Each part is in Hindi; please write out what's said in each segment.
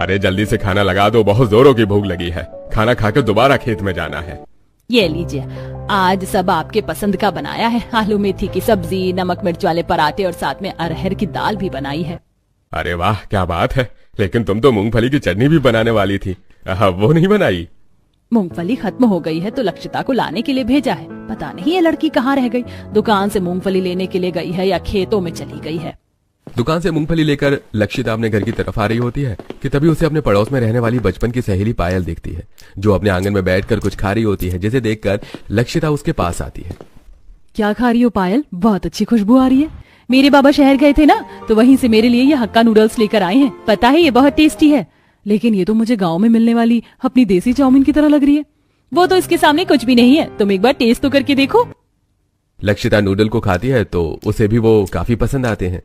अरे जल्दी से खाना लगा दो, बहुत जोरों की भूख लगी है। खाना खाकर दोबारा खेत में जाना है। ये लीजिए, आज सब आपके पसंद का बनाया है। आलू मेथी की सब्जी, नमक मिर्च वाले पराठे और साथ में अरहर की दाल भी बनाई है। अरे वाह, क्या बात है। लेकिन तुम तो मूंगफली की चटनी भी बनाने वाली थी, वो नहीं बनाई? मूंगफली खत्म हो गई है तो लक्षिता को लाने के लिए भेजा है। पता नहीं ये लड़की कहाँ रह गई। दुकान से मूंगफली लेने के लिए गई है या खेतों में चली गई है। दुकान से मूंगफली लेकर लक्षिता अपने घर की तरफ आ रही होती है कि तभी उसे अपने पड़ोस में रहने वाली बचपन की सहेली पायल दिखती है, जो अपने आंगन में बैठकर कुछ खा रही होती है, जिसे देखकर लक्षिता उसके पास आती है। क्या खा रही हो पायल? बहुत अच्छी खुशबू आ रही है। मेरे बाबा शहर गए थे ना, तो वहीं से मेरे लिए ये हक्का नूडल्स लेकर आए हैं। पता है ये बहुत टेस्टी है, लेकिन ये तो मुझे गाँव में मिलने वाली अपनी देसी चाउमीन की तरह लग रही है। वो तो इसके सामने कुछ भी नहीं है, तुम एक बार टेस्ट तो करके देखो। लक्षिता नूडल को खाती है तो उसे भी वो काफी पसंद आते हैं।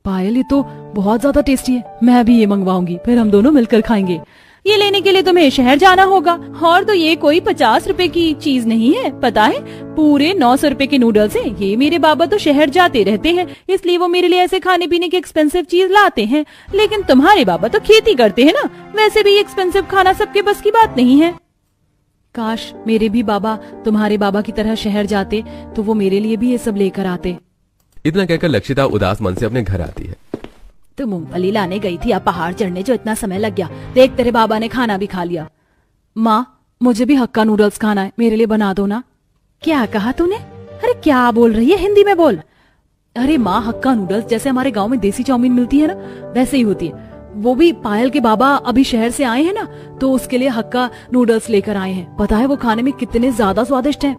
पायल, ये तो बहुत ज्यादा टेस्टी है, मैं भी ये मंगवाऊंगी, फिर हम दोनों मिलकर खाएंगे। ये लेने के लिए तुम्हें शहर जाना होगा, और तो ये कोई 50 रुपए की चीज नहीं है, पता है पूरे 900 रुपए के नूडल्स हैं। ये मेरे बाबा तो शहर जाते रहते हैं, इसलिए वो मेरे लिए ऐसे खाने पीने की एक्सपेंसिव चीज लाते हैं। लेकिन तुम्हारे बाबा तो खेती करते हैं ना, वैसे भी एक्सपेंसिव खाना सबके बस की बात नहीं है। काश मेरे भी बाबा तुम्हारे बाबा की तरह शहर जाते तो वो मेरे लिए भी ये सब लेकर आते। इतना कहकर लक्षिता उदास मन से अपने घर आती है। तो मूंगफली लाने गई थी, अब पहाड़ चढ़ने जो इतना समय लग गया। देख तेरे बाबा ने खाना भी खा लिया। माँ, मुझे भी हक्का नूडल्स खाना है, मेरे लिए बना दो ना। क्या कहा तूने? अरे क्या बोल रही है, हिंदी में बोल। अरे माँ, हक्का नूडल्स जैसे हमारे गाँव में देसी चाउमीन मिलती है ना, वैसे ही होती है। वो भी पायल के बाबा अभी शहर से आए हैं ना, तो उसके लिए हक्का नूडल्स लेकर आए हैं। पता है वो खाने में कितने ज्यादा स्वादिष्ट हैं।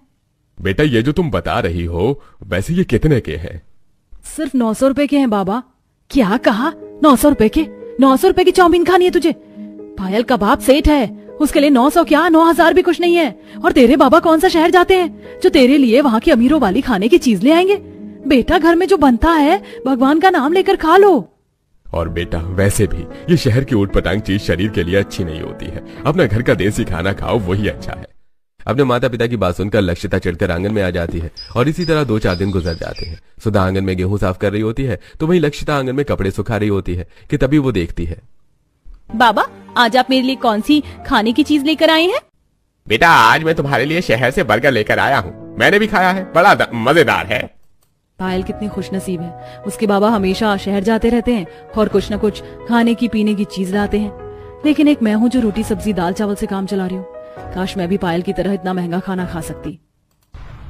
बेटा, ये जो तुम बता रही हो, वैसे ये कितने के हैं? सिर्फ 900 रुपए के हैं बाबा। क्या कहा? 900 रुपए के? 900 रुपए की चाउमीन खानी है तुझे? पायल का बाप सेठ है, उसके लिए 900 क्या 9000 भी कुछ नहीं है। और तेरे बाबा कौन सा शहर जाते हैं जो तेरे लिए वहाँ की अमीरों वाली खाने की चीज ले आएंगे? बेटा, घर में जो बनता है भगवान का नाम लेकर खा लो। और बेटा, वैसे भी ये शहर की ऊटपटांग चीज शरीर के लिए अच्छी नहीं होती है। अपना घर का देसी खाना खाओ, वही अच्छा है। अपने माता पिता की बात सुनकर लक्षिता चिढ़कर आंगन में आ जाती है और इसी तरह 2-4 दिन गुजर जाते हैं। सुधा आंगन में गेहूं साफ कर रही होती है तो वहीं लक्षिता आंगन में कपड़े सुखा रही होती है कि तभी वो देखती है। बाबा, आज आप मेरे लिए कौन सी खाने की चीज लेकर आए हैं? बेटा, आज मैं तुम्हारे लिए शहर से बर्गर लेकर आया हूँ। मैंने भी खाया है, बड़ा मजेदार है। पायल कितनी खुशनसीब है, उसके बाबा हमेशा शहर जाते रहते हैं और कुछ न कुछ खाने की पीने की चीज लाते हैं। लेकिन एक मैं हूँ जो रोटी सब्जी दाल चावल से काम चला रही हूँ। काश मैं भी पायल की तरह इतना महंगा खाना खा सकती।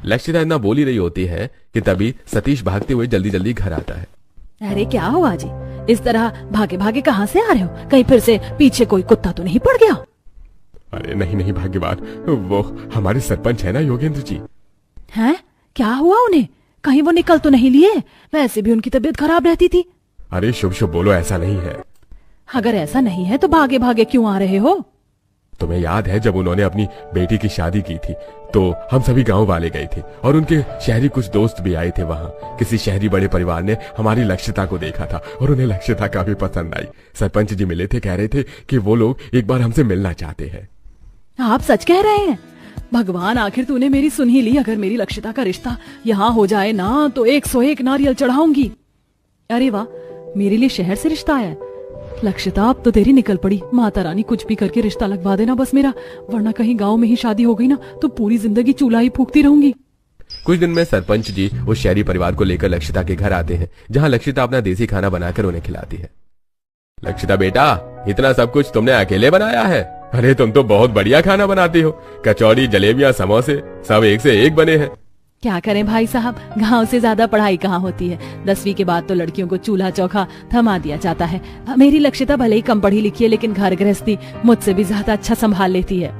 लक्षिता इतना बोल ही रही होती है कि तभी सतीश भागते हुए जल्दी जल्दी घर आता है। अरे क्या हुआ जी, इस तरह भागे भागे कहाँ से आ रहे हो? कहीं फिर से पीछे कोई कुत्ता तो नहीं पड़ गया? अरे नहीं नहीं भाग्यवान, वो हमारे सरपंच है ना, योगेंद्र जी। हैं? क्या हुआ उन्हें? कहीं वो निकल तो नहीं लिए? वैसे भी उनकी तबीयत खराब रहती थी। अरे शुभ शुभ बोलो, ऐसा नहीं है। अगर ऐसा नहीं है तो भागे भागे क्यों आ रहे हो? तुम्हें याद है जब उन्होंने अपनी बेटी की शादी की थी तो हम सभी गांव वाले गए थे और उनके शहरी कुछ दोस्त भी आए थे। वहाँ किसी शहरी बड़े परिवार ने हमारी लक्षिता को देखा था और उन्हें लक्षिता काफी पसंद आई। सरपंच जी मिले थे, कह रहे थे कि वो लोग एक बार हमसे मिलना चाहते हैं। आप सच कह रहे हैं? भगवान, आखिर तूने मेरी सुन ही ली। अगर मेरी लक्षिता का रिश्ता यहाँ हो जाए ना तो 101 नारियल चढ़ाऊंगी। अरे वाह, मेरे लिए शहर से रिश्ता आया है। लक्षिता, अब तो तेरी निकल पड़ी। माता रानी कुछ भी करके रिश्ता लगवा देना बस मेरा, वरना कहीं गांव में ही शादी हो गई ना तो पूरी जिंदगी चूल्हा ही फूकती रहूंगी। कुछ दिन में सरपंच जी उस शहरी परिवार को लेकर लक्षिता के घर आते हैं, जहाँ लक्षिता अपना देसी खाना बनाकर उन्हें खिलाती है। लक्षिता बेटा, इतना सब कुछ तुमने अकेले बनाया है? अरे तुम तो बहुत बढ़िया खाना बनाती हो। कचौड़ी, जलेबियां, समोसे सब एक से एक बने हैं। क्या करें भाई साहब, गांव से ज्यादा पढ़ाई कहाँ होती है। 10वीं के बाद तो लड़कियों को चूल्हा चौका थमा दिया जाता है। मेरी लक्षिता भले ही कम पढ़ी लिखी है, लेकिन घर गृहस्थी मुझसे भी ज्यादा अच्छा संभाल लेती है।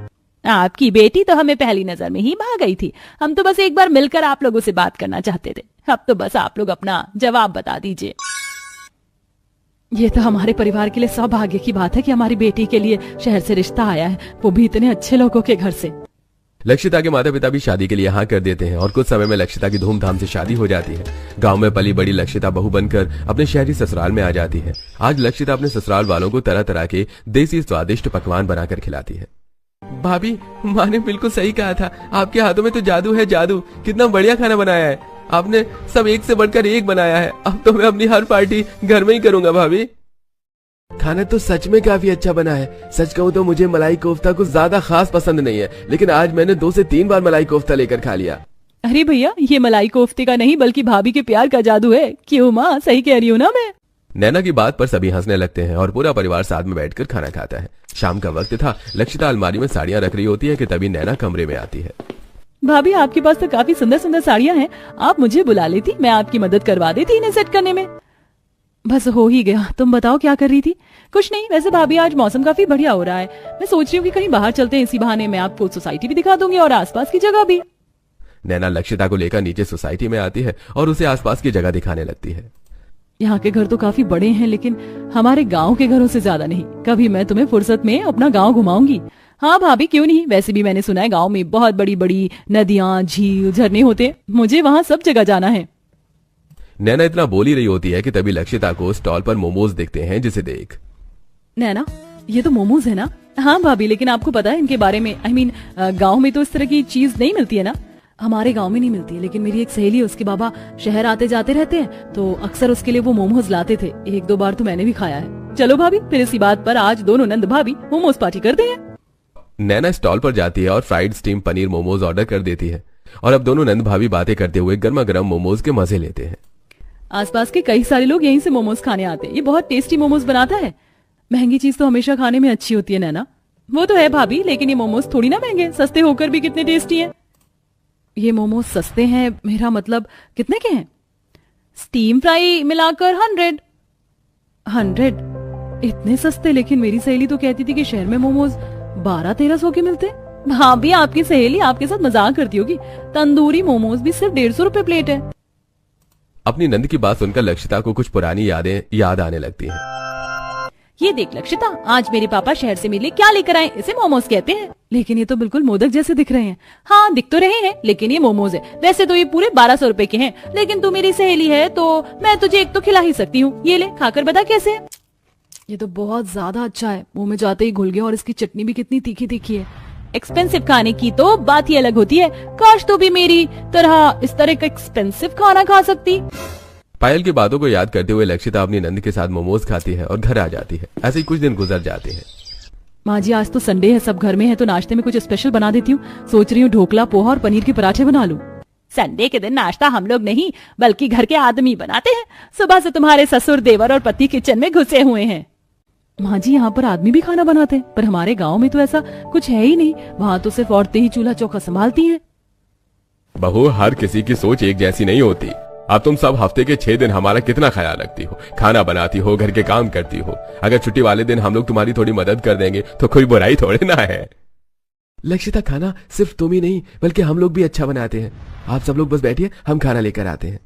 आपकी बेटी तो हमें पहली नजर में ही भा गई थी। हम तो बस एक बार मिलकर आप लोगों से बात करना चाहते थे। अब तो बस आप लोग अपना जवाब बता दीजिए। ये तो हमारे परिवार के लिए सौभाग्य की बात है कि हमारी बेटी के लिए शहर से रिश्ता आया है, वो भी इतने अच्छे लोगों के घर से। लक्षिता के माता पिता भी शादी के लिए हाँ कर देते हैं और कुछ समय में लक्षिता की धूमधाम से शादी हो जाती है। गांव में पली बड़ी लक्षिता बहू बनकर अपने शहरी ससुराल में आ जाती है। आज लक्षिता अपने ससुराल वालों को तरह तरह के देसी स्वादिष्ट पकवान बनाकर खिलाती है। भाभी, माँ ने बिल्कुल सही कहा था, आपके हाथों में तो जादू है, जादू। कितना बढ़िया खाना बनाया है आपने, सब एक से बढ़कर एक बनाया है। अब तो मैं अपनी हर पार्टी घर में ही करूंगा भाभी। खाना तो सच में काफी अच्छा बना है। सच कहूँ तो मुझे मलाई कोफ्ता कुछ ज्यादा खास पसंद नहीं है, लेकिन आज मैंने 2 से 3 बार मलाई कोफ्ता लेकर खा लिया। अरे भैया, ये मलाई कोफ्ते का नहीं बल्कि भाभी के प्यार का जादू है। क्यों माँ, सही कह रही हूँ ना मैं? नैना की बात पर सभी हंसने लगते हैं और पूरा परिवार साथ में बैठकर खाना खाता है। शाम का वक्त था। लक्षिता अलमारी में साड़ियां रख रही होती है कि तभी नैना कमरे में आती है। भाभी, आपके पास तो काफी सुंदर सुंदर साड़ियां हैं। आप मुझे बुला लेती, मैं आपकी मदद करवा देती इन्हें सेट करने में। बस हो ही गया। तुम बताओ क्या कर रही थी? कुछ नहीं। वैसे भाभी, आज मौसम काफी बढ़िया हो रहा है। मैं सोच रही हूँ कि कहीं बाहर चलते हैं। इसी बहाने मैं आपको सोसाइटी भी दिखा दूंगी और आसपास की जगह भी। नैना लक्षिता को लेकर नीचे सोसाइटी में आती है और उसे आसपास की जगह दिखाने लगती है। यहाँ के घर तो काफी बड़े हैं, लेकिन हमारे गांव के घरों से ज्यादा नहीं। कभी मैं तुम्हें फुर्सत में अपना गांव घुमाऊंगी। हाँ भाभी, क्यों नहीं। वैसे भी मैंने सुना है गांव में बहुत बड़ी बड़ी नदियां, झील, झरने होते हैं। मुझे वहाँ सब जगह जाना है। नैना इतना बोल ही रही होती है कि तभी लक्षिता को स्टॉल पर मोमोज दिखते हैं, जिसे देख नैना, ये तो मोमोज है ना? हाँ भाभी, लेकिन आपको पता है इनके बारे में? गांव में तो इस तरह की चीज नहीं मिलती है ना? हमारे गांव में नहीं मिलती है, लेकिन मेरी एक सहेली है, उसके बाबा शहर आते जाते रहते हैं, तो अक्सर उसके लिए वो मोमोज लाते थे। 1-2 बार तो मैंने भी खाया है। चलो भाभी, फिर इसी बात पर आज दोनों नंद भाभी मोमोज पार्टी करते हैं। नैना स्टॉल पर जाती है और fried steam paneer momos order कर देती है और अब दोनों नंद भाभी बातें करते हुए गर्मा गर्म मोमोज के मजे लेते हैं। आसपास के कई सारे लोग यहीं से मोमोज खाने आते हैं। ये बहुत टेस्टी मोमोज बनाता है। महंगी चीज तो हमेशा खाने में अच्छी होती है नैना। वो तो है भाभी, लेकिन ये मोमोज थोड़ी ना महंगे, सस्ते होकर भी कितने टेस्टी हैं। ये मोमोज सस्ते हैं, मेरा मतलब कितने के हैं? स्टीम फ्राई मिलाकर 100 इतने सस्ते। लेकिन मेरी सहेली तो कहती थी कि शहर में मोमोज 1200-1300 के मिलते। भाभी, आपकी सहेली आपके साथ मजाक करती होगी। तंदूरी मोमोज भी सिर्फ 150 रुपए प्लेट है। अपनी नंद की बात सुनकर लक्षिता को कुछ पुरानी यादें याद आने लगती हैं। ये देख लक्षिता, आज मेरे पापा शहर से मेरे लिए क्या लेकर आए। इसे मोमोज कहते हैं। लेकिन ये तो बिल्कुल मोदक जैसे दिख रहे हैं। हाँ, दिख तो रहे हैं, लेकिन ये मोमोज है। वैसे तो ये पूरे 1200 रुपए के हैं, लेकिन तू मेरी सहेली है तो मैं तुझे एक तो खिला ही सकती हूँ। ये ले, खाकर बता कैसे है। ये तो बहुत ज्यादा अच्छा है, मुंह में जाते ही घुल गया। और इसकी चटनी भी कितनी तीखी तीखी है। एक्सपेंसिव खाने की तो बात ही अलग होती है। काश तो भी मेरी तरह इस तरह का एक्सपेंसिव खाना खा सकती। पायल की बातों को याद करते हुए लक्षिता अपनी नंद के साथ मोमोज खाती है और घर आ जाती है। ऐसे ही कुछ दिन गुजर जाते हैं। माँ जी, आज तो संडे है, सब घर में है, तो नाश्ते में कुछ स्पेशल बना देती हूँ। सोच रही हूँ ढोकला, पोहा और पनीर के पराठे बना लूं। संडे के दिन नाश्ता हम लोग नहीं बल्कि घर के आदमी बनाते हैं। सुबह से तुम्हारे ससुर, देवर और पति किचन में घुसे हुए हैं। माँ जी, यहाँ पर आदमी भी खाना बनाते हैं, पर हमारे गाँव में तो ऐसा कुछ है ही नहीं। वहाँ तो सिर्फ औरतें ही चूल्हा चौका संभालती हैं। बहू, हर किसी की सोच एक जैसी नहीं होती। अब तुम सब हफ्ते के 6 दिन हमारा कितना ख्याल रखती हो, खाना बनाती हो, घर के काम करती हो। अगर छुट्टी वाले दिन हम लोग तुम्हारी थोड़ी मदद कर देंगे तो कोई बुराई थोड़े ना है। लक्षिता, खाना सिर्फ तुम ही नहीं बल्कि हम लोग भी अच्छा बनाते हैं। आप सब लोग बस बैठिए, हम खाना लेकर आते हैं।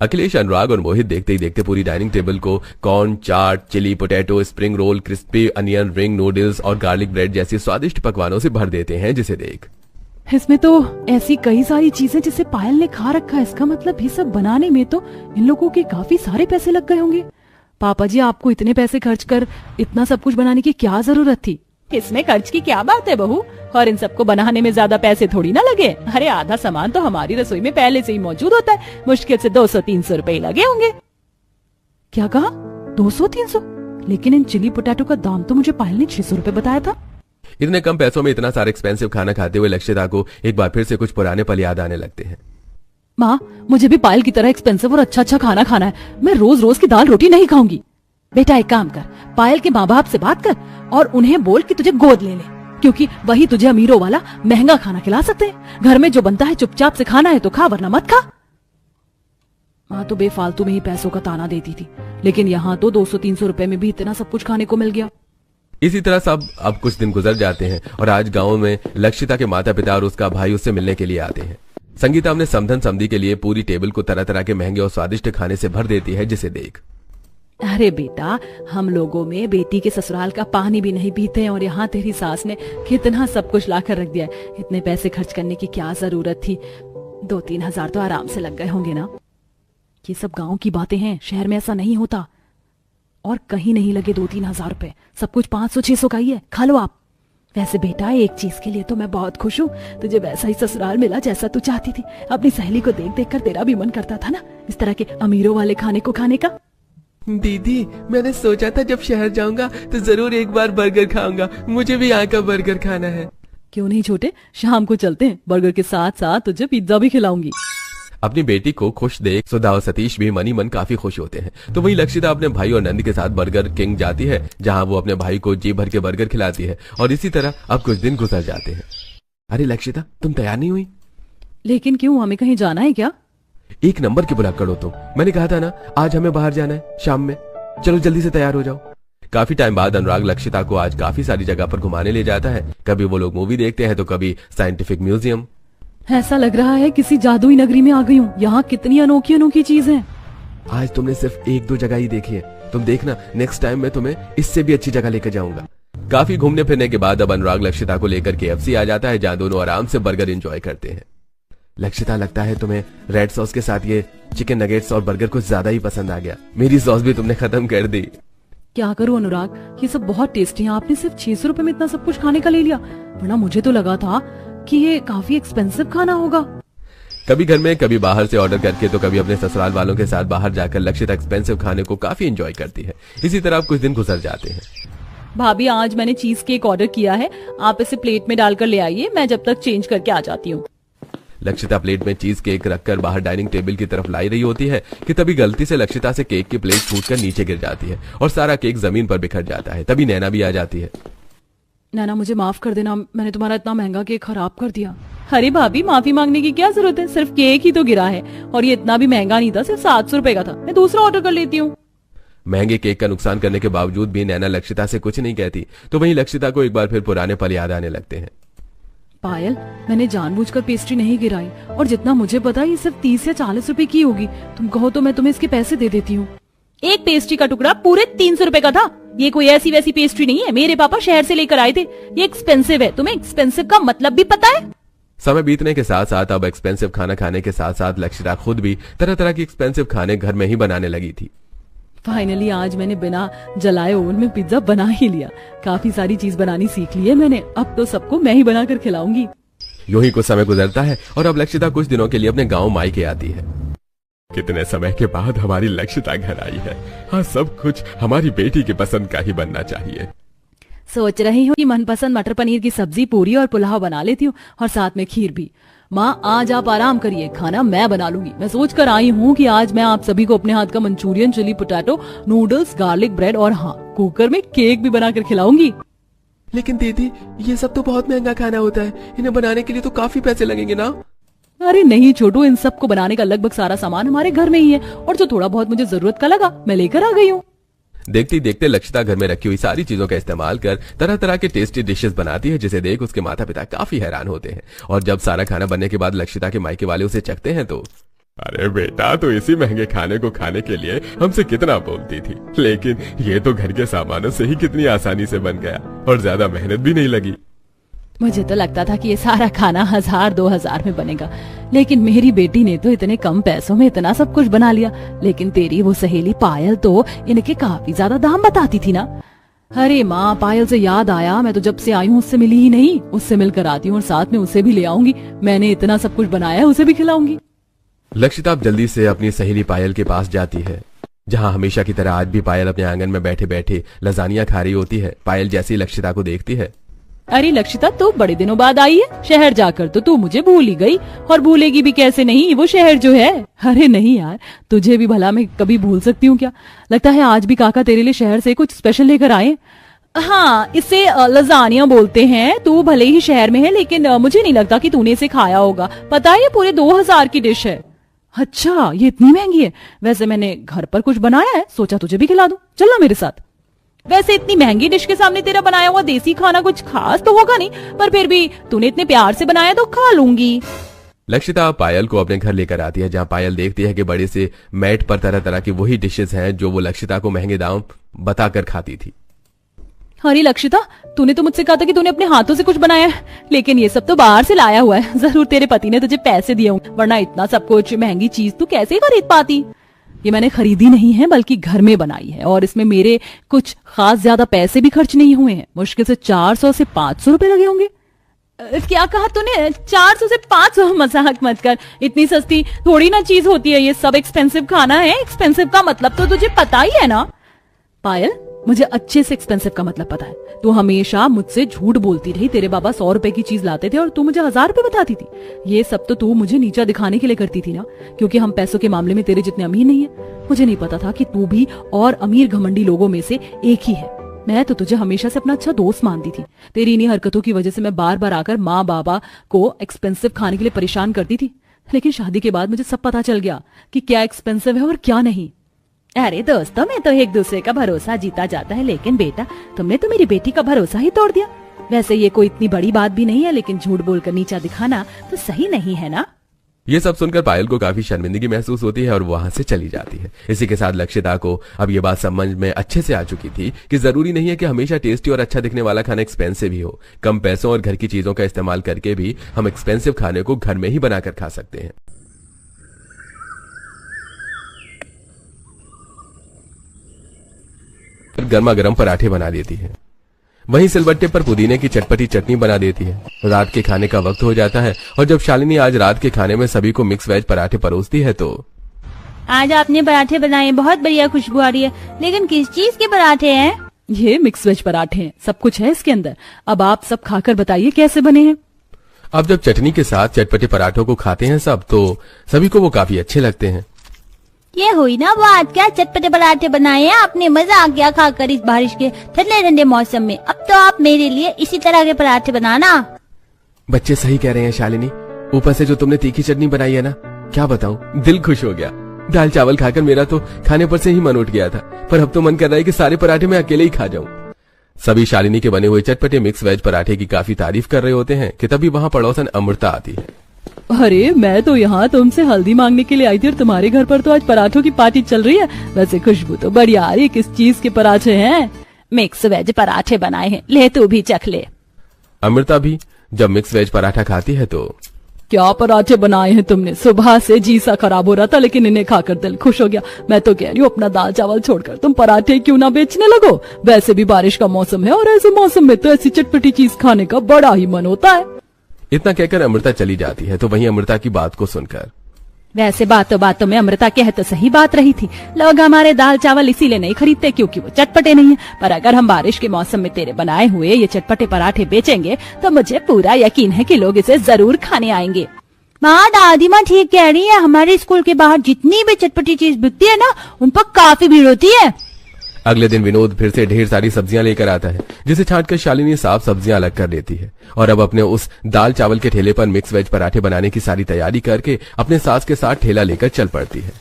अखिलेश, अनुराग और मोहित देखते ही देखते पूरी डाइनिंग टेबल को corn, chaat, chilli potato, spring roll, crispy onion ring noodles और गार्लिक ब्रेड जैसी स्वादिष्ट पकवानों से भर देते हैं, जिसे देख इसमें तो ऐसी कई सारी चीजें जिसे पायल ने खा रखा है। इसका मतलब ये सब बनाने में तो इन लोगों के काफी सारे पैसे लग गए होंगे। पापा जी, आपको इतने पैसे खर्च कर इतना सब कुछ बनाने की क्या जरूरत थी? इसमें खर्च की क्या बात है बहू, और इन सबको बनाने में ज्यादा पैसे थोड़ी ना लगे। अरे आधा सामान तो हमारी रसोई में पहले से ही मौजूद होता है। मुश्किल से 200-300 रुपए लगे होंगे। क्या कहा? 200-300? लेकिन इन चिली पोटैटो का दाम तो मुझे पायल ने 600 रुपए बताया था। इतने कम पैसों में इतना सारा एक्सपेंसिव खाना खाते हुए लक्षिता को एक बार फिर से कुछ पुराने पल याद आने लगते हैं। माँ, मुझे भी पायल की तरह एक्सपेंसिव और अच्छा खाना खाना है। मैं रोज रोज की दाल रोटी नहीं खाऊंगी। बेटा, एक काम कर, पायल के माँ बाप से बात कर और उन्हें बोल कि तुझे गोद ले ले, क्योंकि वही तुझे अमीरों वाला महंगा खाना खिला सकते हैं। घर में जो बनता है चुपचाप से खाना है तो खा, वरना मत खा। माँ तो बेफालतू में ही पैसों का ताना देती थी, लेकिन यहाँ तो 200-300 रुपए में भी इतना सब कुछ खाने को मिल गया। इसी तरह सब अब कुछ दिन गुजर जाते हैं और आज गांव में लक्षिता के माता पिता और उसका भाई उससे मिलने के लिए आते हैं। संगीता अपने समधन समधी के लिए पूरी टेबल को तरह तरह के महंगे और स्वादिष्ट खाने से भर देती है, जिसे देख अरे बेटा, हम लोगों में बेटी के ससुराल का पानी भी नहीं पीते हैं और यहाँ तेरी सास ने कितना सब कुछ लाकर रख दिया है। इतने पैसे खर्च करने की क्या जरूरत थी? 2-3 हजार तो आराम से लग गए होंगे ना। ये सब गांव की बातें हैं, शहर में ऐसा नहीं होता। और कहीं नहीं लगे 2-3 हजार रुपए, सब कुछ 500-600 का ही है। खा लो आप। वैसे बेटा, एक चीज के लिए तो मैं बहुत खुश हूँ, तुझे वैसा ही ससुराल मिला जैसा तू चाहती थी। अपनी सहेली को देख देख कर तेरा भी मन करता था ना इस तरह के अमीरों वाले खाने को खाने का। दीदी, मैंने सोचा था जब शहर जाऊंगा तो जरूर एक बार बर्गर खाऊंगा। मुझे भी यहाँ का बर्गर खाना है। क्यों नहीं छोटे, शाम को चलते हैं, बर्गर के साथ साथ तुझे पिज्जा भी खिलाऊंगी। अपनी बेटी को खुश देख सुधा और सतीश भी मनी मन काफी खुश होते हैं। तो वहीं लक्षिता अपने भाई और नंद के साथ बर्गर किंग जाती है, जहां वो अपने भाई को जी भर के बर्गर खिलाती है। और इसी तरह अब कुछ दिन गुजर जाते हैं। अरे लक्षिता, तुम तैयार नहीं हुई? लेकिन क्यों, हमें कहीं जाना है क्या? एक नंबर की बुलाकर हो तुम। मैंने कहा था ना आज हमें बाहर जाना है शाम में। चलो जल्दी से तैयार हो जाओ। काफी टाइम बाद अनुराग लक्षिता को आज काफी सारी जगह पर घुमाने ले जाता है। कभी वो लोग मूवी देखते हैं तो कभी साइंटिफिक म्यूजियम। ऐसा लग रहा है किसी जादुई नगरी में आ गई हूँ। यहाँ कितनी अनोखी अनोखी चीज है। आज तुमने सिर्फ एक दो जगह ही देखी है, तुम देखना नेक्स्ट टाइम मैं तुम्हें इससे भी अच्छी जगह लेकर जाऊंगा। काफी घूमने फिरने के बाद अब अनुराग लक्षिता को लेकर KFC आ जाता है, जहाँ दोनों आराम से बर्गर एंजॉय करते हैं। लक्षिता, लगता है तुम्हें रेड सॉस के साथ ये चिकन नगेट्स और बर्गर कुछ ज्यादा ही पसंद आ गया। मेरी सॉस भी तुमने खत्म कर दी। क्या करूं अनुराग, ये सब बहुत टेस्टी है। आपने सिर्फ 600 रुपए में इतना सब कुछ खाने का ले लिया, वरना मुझे तो लगा था कि ये काफी एक्सपेंसिव खाना होगा। कभी घर में, कभी बाहर से ऑर्डर करके, तो कभी अपने ससुराल वालों के साथ बाहर जाकर लक्षिता एक्सपेंसिव खाने को काफी एंजॉय करती है। इसी तरह अब कुछ दिन गुजर जाते हैं। भाभी, आज मैंने चीज केक ऑर्डर किया है, आप इसे प्लेट में डालकर ले आइए, मैं जब तक चेंज करके आ जाती हूँ। लक्षिता प्लेट में चीज केक रखकर बाहर डाइनिंग टेबल की तरफ लाई रही होती है कि तभी गलती से लक्षिता से केक की प्लेट फूटकर नीचे गिर जाती है और सारा केक जमीन पर बिखर जाता है। तभी नैना भी आ जाती है। नैना, मुझे माफ कर देना, मैंने तुम्हारा इतना महंगा केक खराब कर दिया। अरे भाभी, माफी मांगने की क्या जरूरत है, सिर्फ केक ही तो गिरा है और ये इतना भी महंगा नहीं था, सिर्फ 700 रुपए का था। मैं दूसरा ऑर्डर कर लेती हूँ। महंगे केक का नुकसान करने के बावजूद भी नैना लक्षिता से कुछ नहीं कहती। तो वहीं लक्षिता को एक बार फिर पुराने पल याद आने लगते हैं। पायल, मैंने जानबूझकर पेस्ट्री नहीं गिराई और जितना मुझे पता ये सिर्फ 30 या 40 रुपए की होगी। तुम कहो तो मैं तुम्हें इसके पैसे दे देती हूँ। एक पेस्ट्री का टुकड़ा पूरे 300 रुपए का था। ये कोई ऐसी वैसी पेस्ट्री नहीं है, मेरे पापा शहर से लेकर आए थे। ये एक्सपेंसिव है, तुम्हें एक्सपेंसिव का मतलब भी पता है? समय बीतने के साथ साथ अब एक्सपेंसिव खाना खाने के साथ साथ लक्षिता खुद भी तरह तरह की एक्सपेंसिव खाने घर में ही बनाने लगी थी। फाइनली आज मैंने बिना जलाए ओवन में पिज्जा बना ही लिया। काफी सारी चीज बनानी सीख ली है मैंने, अब तो सबको मैं ही बनाकर खिलाऊंगी। यूं ही कुछ समय गुजरता है और अब लक्षिता कुछ दिनों के लिए अपने गांव मायके आती है। कितने समय के बाद हमारी लक्षिता घर आई है। हाँ, सब कुछ हमारी बेटी की पसंद का ही बनना चाहिए। सोच रही हूँ कि मनपसंद मटर पनीर की सब्जी, पूरी और पुलाव बना लेती हूँ और साथ में खीर भी। माँ, आज आप आराम करिए, खाना मैं बना लूंगी। मैं सोच कर आई हूँ कि आज मैं आप सभी को अपने हाथ का Manchurian, chilli potato, noodles, garlic bread और हाँ, कुकर में केक भी बनाकर खिलाऊंगी। लेकिन दीदी, ये सब तो बहुत महंगा खाना होता है, इन्हें बनाने के लिए तो काफी पैसे लगेंगे ना? अरे नहीं छोटू, इन सबको बनाने का लगभग सारा सामान हमारे घर में ही है और जो थोड़ा बहुत मुझे जरूरत का लगा मैं लेकर आ गई हूँ। देखते ही देखते लक्षिता घर में रखी हुई सारी चीजों का इस्तेमाल कर तरह तरह के टेस्टी डिशेस बनाती है, जिसे देख उसके माता पिता काफी हैरान होते हैं। और जब सारा खाना बनने के बाद लक्षिता के मायके वाले उसे चखते हैं तो, अरे बेटा, तो इसी महंगे खाने को खाने के लिए हमसे कितना बोलती थी, लेकिन ये तो घर के सामानों से ही कितनी आसानी से बन गया और ज्यादा मेहनत भी नहीं लगी। मुझे तो लगता था कि ये सारा खाना 1000-2000 में बनेगा, लेकिन मेरी बेटी ने तो इतने कम पैसों में इतना सब कुछ बना लिया। लेकिन तेरी वो सहेली पायल तो इनके काफी ज्यादा दाम बताती थी ना। अरे माँ, पायल से याद आया, मैं तो जब से आई हूँ उससे मिली ही नहीं। उससे मिलकर आती हूँ और साथ में उसे भी ले आऊंगी। मैंने इतना सब कुछ बनाया है, उसे भी खिलाऊंगी। लक्षिता जल्दी से अपनी सहेली पायल के पास जाती है, जहाँ हमेशा की तरह आज भी पायल अपने आंगन में बैठे बैठे लजानिया खा रही होती है। पायल जैसी लक्षिता को देखती है। अरे लक्षिता, तू बड़े दिनों बाद आई है। शहर जाकर तो तू मुझे भूल ही गई, और भूलेगी भी कैसे नहीं, वो शहर जो है। अरे नहीं यार, तुझे भी भला मैं कभी भूल सकती हूँ क्या? लगता है आज भी काका तेरे लिए शहर से कुछ स्पेशल लेकर आए। हाँ, इसे लजानिया बोलते हैं। तू भले ही शहर में है, लेकिन मुझे नहीं लगता कि तूने इसे खाया होगा। पता है, ये पूरे 2000 की डिश है। अच्छा, ये इतनी महंगी है? वैसे मैंने घर पर कुछ बनाया है, सोचा तुझे भी खिला दूं। चलना मेरे साथ। वैसे इतनी महंगी डिश के सामने तेरा बनाया हुआ देसी खाना कुछ खास तो होगा नहीं, पर फिर भी तूने इतने प्यार से बनाया तो खा लूंगी। लक्षिता पायल को अपने घर लेकर आती है, जहाँ पायल देखती है कि बड़े से मैट पर तरह तरह की वही डिशेस हैं जो वो लक्षिता को महंगे दाम बताकर खाती थी। अरे लक्षिता, तूने तो मुझसे कहा था कि तूने अपने हाथों से कुछ बनाया है, लेकिन ये सब तो बाहर से लाया हुआ है। जरूर तेरे पति ने तुझे पैसे दिए होंगे, वरना इतना सब कुछ महंगी चीज तू कैसे खरीद पाती। ये मैंने खरीदी नहीं है, बल्कि घर में बनाई है, और इसमें मेरे कुछ खास ज्यादा पैसे भी खर्च नहीं हुए हैं। मुश्किल से 400 से 500 रुपए लगे होंगे। क्या कहा तूने? 400 से 500? मजाक मत कर, इतनी सस्ती थोड़ी ना चीज होती है, ये सब एक्सपेंसिव खाना है। एक्सपेंसिव का मतलब तो तुझे पता ही है ना। पायल, मुझे अच्छे से एक्सपेंसिव का मतलब पता है। तू हमेशा मुझसे झूठ बोलती रही। तेरे बाबा 100 रुपए की चीज लाते थे और तू मुझे 1000 रुपए बताती थी। ये सब तो तू मुझे नीचा दिखाने के लिए करती थी ना, क्योंकि हम पैसों के मामले में तेरे जितने अमीर नहीं है। मुझे नहीं पता था कि तू भी और अमीर घमंडी लोगों में से एक ही है। मैं तो तुझे हमेशा से अपना अच्छा दोस्त मानती थी। तेरी इन्हीं हरकतों की वजह से मैं बार बार आकर माँ बाबा को एक्सपेंसिव खाने के लिए परेशान करती थी। लेकिन शादी के बाद मुझे सब पता चल गया कि क्या एक्सपेंसिव है और क्या नहीं। अरे दोस्तों में तो एक दूसरे का भरोसा जीता जाता है, लेकिन बेटा तुमने तो मेरी बेटी का भरोसा ही तोड़ दिया। वैसे ये कोई इतनी बड़ी बात भी नहीं है, लेकिन झूठ बोलकर नीचा दिखाना तो सही नहीं है ना। ये सब सुनकर पायल को काफी शर्मिंदगी महसूस होती है और वहां से चली जाती है। इसी के साथ लक्षिता को अब ये बात समझ में अच्छे से आ चुकी थी कि जरूरी नहीं है कि हमेशा टेस्टी और अच्छा दिखने वाला खाना एक्सपेंसिव ही हो। कम पैसों और घर की चीजों का इस्तेमाल करके भी हम एक्सपेंसिव खाने को घर में ही बनाकर खा सकते हैं। गर्मा गर्म पराठे बना देती है, वहीं सिलबट्टे पर पुदीने की चटपटी चटनी बना देती है। रात के खाने का वक्त हो जाता है और जब शालिनी आज रात के खाने में सभी को मिक्स वेज पराठे परोसती है तो आज आपने पराठे बनाए, बहुत बढ़िया खुशबू आ रही है, लेकिन किस चीज के पराठे हैं? ये मिक्स वेज पराठे हैं, सब कुछ है इसके अंदर। अब आप सब खाकर बताइए कैसे बने हैं। अब जब चटनी के साथ चटपटे पराठों को खाते हैं सब तो सभी को वो काफी अच्छे लगते हैं। ये हुई ना बात, क्या चटपटे पराठे बनाए हैं आपने, मजा आ गया खाकर इस बारिश के ठंडे ठंडे मौसम में। अब तो आप मेरे लिए इसी तरह के पराठे बनाना। बच्चे सही कह रहे हैं शालिनी, ऊपर से जो तुमने तीखी चटनी बनाई है ना, क्या बताऊं, दिल खुश हो गया। दाल चावल खाकर मेरा तो खाने पर से ही मन उठ गया था, पर अब तो मन कर रहा है कि सारे पराठे मैं अकेले ही खा जाऊं। सभी शालिनी के बने हुए चटपटे मिक्स वेज पराठे की काफी तारीफ कर रहे होते हैं कि तभी वहां पड़ोसन अमृता आती है। अरे मैं तो यहाँ तुमसे हल्दी मांगने के लिए आई थी और तुम्हारे घर पर तो आज पराठों की पार्टी चल रही है। वैसे खुशबू तो बढ़िया आ रही है। किस चीज के पराठे हैं? मिक्स वेज पराठे बनाए हैं, ले तू भी चख ले। अमृता भी जब मिक्स वेज पराठा खाती है तो क्या पराठे बनाए हैं तुमने? सुबह से जी सा खराब हो रहा था, लेकिन इन्हें खाकर दिल खुश हो गया। मैं तो कह रही हूँ अपना दाल चावल छोड़कर तुम पराठे क्यों ना बेचने लगो। वैसे भी बारिश का मौसम है और ऐसे मौसम में तो ऐसी चटपटी चीज खाने का बड़ा ही मन होता है। इतना कहकर अमृता चली जाती है तो वहीं अमृता की बात को सुनकर वैसे बातों में अमृता कह तो सही बात रही थी। लोग हमारे दाल चावल इसीलिए नहीं खरीदते क्योंकि वो चटपटे नहीं है, पर अगर हम बारिश के मौसम में तेरे बनाए हुए ये चटपटे पराठे बेचेंगे तो मुझे पूरा यकीन है कि लोग इसे जरूर खाने आएंगे। माँ, दादी माँ ठीक कह रही है, हमारे स्कूल के बाहर जितनी भी चटपटी चीज बिकती है ना, उन पर काफी भीड़ होती है। अगले दिन विनोद फिर से ढेर सारी सब्जियां लेकर आता है, जिसे छांटकर शालिनी साफ सब्जियां अलग कर देती है और अब अपने उस दाल चावल के ठेले पर मिक्स वेज पराठे बनाने की सारी तैयारी करके अपने सास के साथ ठेला लेकर चल पड़ती है।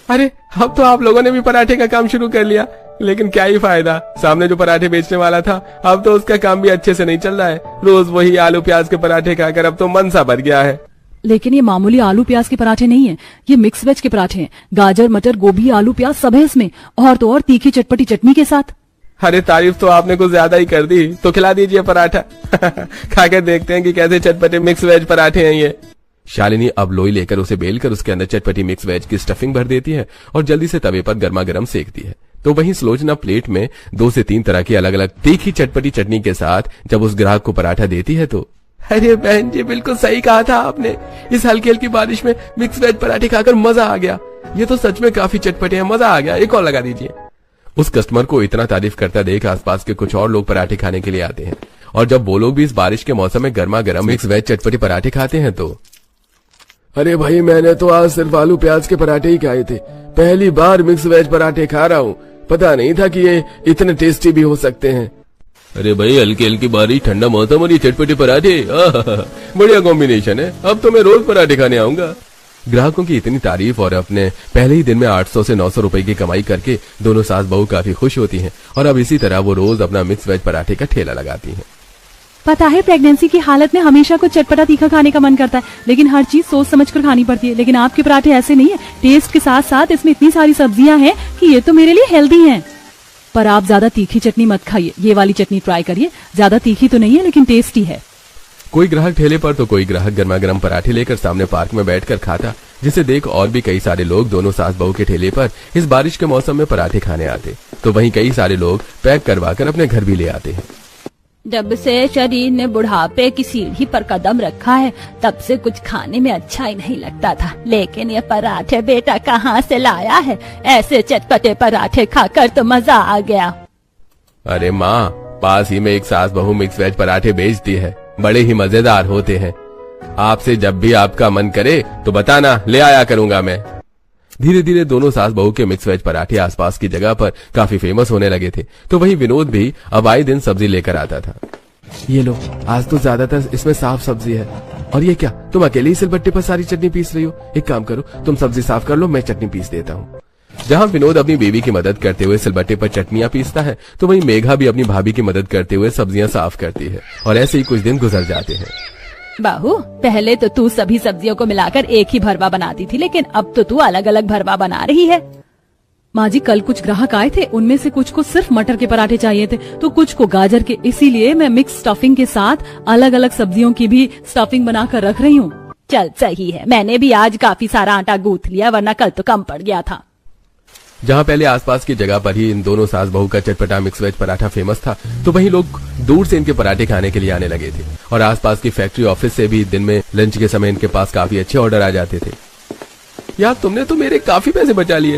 अरे अब तो आप लोगों ने भी पराठे का काम शुरू कर लिया, लेकिन क्या ही फायदा, सामने जो पराठे बेचने वाला था अब तो उसका काम भी अच्छे से नहीं चल रहा है। रोज वही आलू प्याज के पराठे खाकर अब तो मन सा भर गया है। लेकिन ये मामूली आलू प्याज के पराठे नहीं है, ये मिक्स वेज के पराठे हैं। गाजर मटर गोभी आलू प्याज सब है इसमें, और तो और तीखी चटपटी चटनी के साथ। अरे तारीफ तो आपने कुछ ज्यादा ही कर दी, तो खिला दीजिए पराठा। खाकर देखते हैं कि कैसे चटपटे मिक्स वेज पराठे हैं ये। शालिनी अब लोई लेकर उसे बेलकर उसके अंदर चटपटी मिक्स वेज की स्टफिंग भर देती है और जल्दी से तवे पर गर्मा गर्म सेकती है। तो वहीं सुलोचना प्लेट में 2 से 3 तरह की अलग अलग तीखी चटपटी चटनी के साथ जब उस ग्राहक को पराठा देती है तो अरे बहन जी, बिल्कुल सही कहा था आपने, इस हल्की हल्की बारिश में मिक्स वेज पराठे खाकर मजा आ गया। ये तो सच में काफी चटपटे हैं, मजा आ गया, एक और लगा दीजिए। उस कस्टमर को इतना तारीफ करता देख आसपास के कुछ और लोग पराठे खाने के लिए आते हैं और जब वो लोग भी इस बारिश के मौसम में गर्मा गर्म मिक्स वेज चटपटे पराठे खाते हैं तो अरे भाई, मैंने तो आज सिर्फ आलू प्याज के पराठे ही खाए थे, पहली बार मिक्स वेज पराठे खा रहा हूँ, पता नहीं था कि ये इतने टेस्टी भी हो सकते हैं। अरे भाई, हल्की हल्की बारिश, ठंडा मौसम और ये चटपटे पराठे, बढ़िया कॉम्बिनेशन है, अब तो मैं रोज पराठे खाने आऊंगा। ग्राहकों की इतनी तारीफ और अपने पहले ही दिन में 800 से 900 रुपए की कमाई करके दोनों सास बहू काफी खुश होती हैं और अब इसी तरह वो रोज अपना मिक्स वेज पराठे का ठेला लगाती हैं। पता है, प्रेगनेंसी की हालत में हमेशा कुछ चटपटा तीखा खाने का मन करता है, लेकिन हर चीज सोच समझ कर खानी पड़ती है। लेकिन आपके पराठे ऐसे नहीं है, टेस्ट के साथ साथ इसमें इतनी सारी सब्जियां हैं कि ये तो मेरे लिए हेल्दी हैं। पर आप ज्यादा तीखी चटनी मत खाइए, ये वाली चटनी ट्राई करिए, ज्यादा तीखी तो नहीं है लेकिन टेस्टी है। कोई ग्राहक ठेले पर तो कोई ग्राहक गर्मा गर्म पराठे लेकर सामने पार्क में बैठकर खाता, जिसे देख और भी कई सारे लोग दोनों सास बहू के ठेले पर इस बारिश के मौसम में पराठे खाने आते। तो वहीं कई सारे लोग पैक करवा कर अपने घर भी ले आते हैं। जब से शरीर ने बुढ़ापे की सीढ़ी पर कदम रखा है तब से कुछ खाने में अच्छा ही नहीं लगता था, लेकिन ये पराठे बेटा कहाँ से लाया है? ऐसे चटपटे पराठे खाकर तो मजा आ गया। अरे माँ, पास ही में एक सास बहू मिक्स वेज पराठे बेचती है, बड़े ही मजेदार होते हैं। आपसे जब भी आपका मन करे तो बताना, ले आया करूंगा मैं। धीरे धीरे दोनों सास बहू के मिक्स वेज पराठे आसपास की जगह पर काफी फेमस होने लगे थे। तो वहीं विनोद भी अब आए दिन सब्जी लेकर आता था। ये लो, आज तो ज्यादातर इसमें साफ सब्जी है। और ये क्या, तुम अकेले ही सिलबट्टे पर सारी चटनी पीस रही हो? एक काम करो, तुम सब्जी साफ कर लो, मैं चटनी पीस देता हूँ। जहाँ विनोद अपनी बीवी की मदद करते हुए सिलबट्टे पर चटनियां पीसता है, तो वहीं मेघा भी अपनी भाभी की मदद करते हुए सब्जियां साफ करती है। और ऐसे ही कुछ दिन गुजर जाते हैं। बाहू, पहले तो तू सभी सब्जियों को मिलाकर एक ही भरवा बनाती थी, लेकिन अब तो तू अलग अलग भरवा बना रही है। माँ जी, कल कुछ ग्राहक आए थे, उनमें से कुछ को सिर्फ मटर के पराठे चाहिए थे तो कुछ को गाजर के, इसीलिए मैं मिक्स स्टफिंग के साथ अलग अलग सब्जियों की भी स्टफिंग बनाकर रख रही हूँ। चल सही है, मैंने भी आज काफी सारा आटा गूंथ लिया, वरना कल तो कम पड़ गया था। जहाँ पहले आसपास की जगह पर ही इन दोनों सास बहू का चटपटा मिक्स वेज पराठा फेमस था, तो वहीं लोग दूर से इनके पराठे खाने के लिए आने लगे थे। और आसपास की फैक्ट्री ऑफिस से भी दिन में लंच के समय इनके पास काफी अच्छे ऑर्डर आ जाते थे। यार, तुमने तो मेरे काफी पैसे बचा लिए।